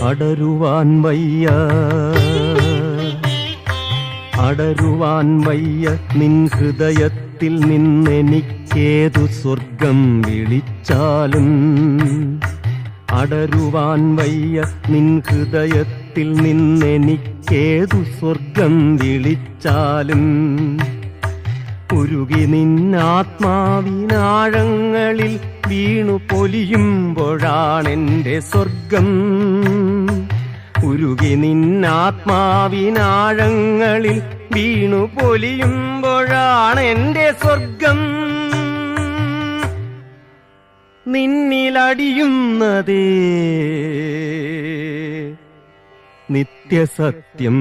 അടരുവാൻ വയ്യ, അടരുവാൻ വയ്യ നിൻ ഹൃദയത്തിൽ നിന്നെനിക്കേതു സ്വർഗം വിളിച്ചാലും. അടരുവാൻ വയ്യ നിൻ ഹൃദയത്തിൽ നിന്നെനിക്കേതു സ്വർഗം വിളിച്ചാലും. ഉരുകി നിന്നാത്മാവിനാഴങ്ങളിൽ വീണു പൊലിയുമ്പോഴാണെന്റെ സ്വർഗം. ഉരുകി നിന്നാത്മാവിനാഴങ്ങളിൽ വീണു പൊലിയുമ്പോഴാണെന്റെ സ്വർഗം. നിന്നിലടിയുന്നതേ നിത്യസത്യം.